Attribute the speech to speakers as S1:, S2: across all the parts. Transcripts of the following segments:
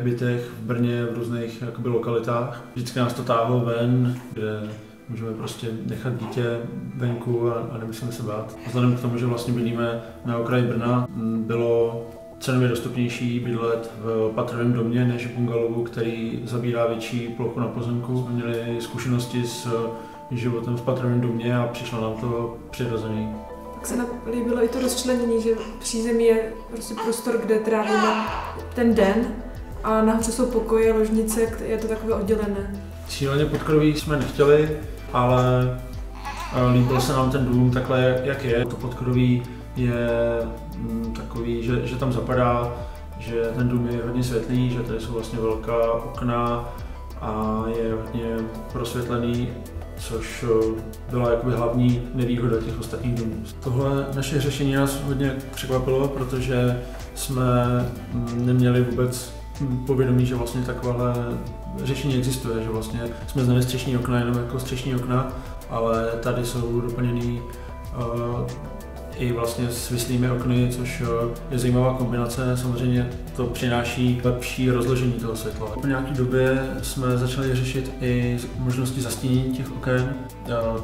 S1: bytech v Brně, v různých jakoby lokalitách. Vždycky nás to táhlo ven, kde můžeme prostě nechat dítě venku a nemusíme se bát. Vzhledem k tomu, že vlastně bydlíme na okraji Brna, bylo cenově dostupnější bydlet v patrovém domě než v bungalovu, který zabírá větší plochu na pozemku. Měli zkušenosti s životem v patrovém domě a přišlo nám to přirozený.
S2: Tak se nám líbilo i to rozčlenění, že přízemí je prostě prostor, kde trávíme ten den a nahoře jsou pokoje, ložnice, je to takové oddělené.
S1: Cíleně podkroví jsme nechtěli, ale líbil se nám ten dům takhle, jak je. To podkroví je takový, že tam zapadá, že ten dům je hodně světlý, že tady jsou vlastně velká okna a je hodně prosvětlený, což byla jakoby hlavní nevýhoda těch ostatních domů. Tohle naše řešení nás hodně překvapilo, protože jsme neměli vůbec povědomí, že vlastně takovéhle řešení existuje, že vlastně jsme znali střešní okna jenom jako střešní okna, ale tady jsou doplněný i vlastně s vislými okny, což je zajímavá kombinace. Samozřejmě to přináší lepší rozložení toho světla. Po nějaké době jsme začali řešit i možnosti zastínění těch oken,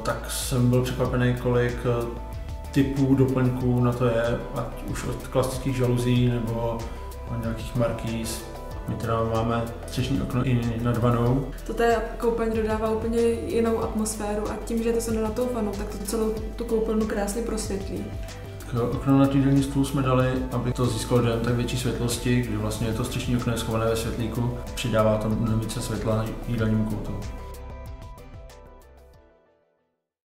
S1: tak jsem byl překvapený, kolik typů doplňků na to je, ať už od klasických žaluzí nebo od nějakých markýz. My teda máme střešní okno i nad vanou.
S2: To té koupeň dodává úplně jinou atmosféru a tím, že je to se nad tou vanou, tak to celou tu koupelnu krásně prosvětlí.
S1: Okno na jídelní stůl jsme dali, aby to získalo dojem tak větší světlosti, kdy vlastně to střešní okno je schované ve světlíku, přidává to mnohem více světla jídelnímu koutu.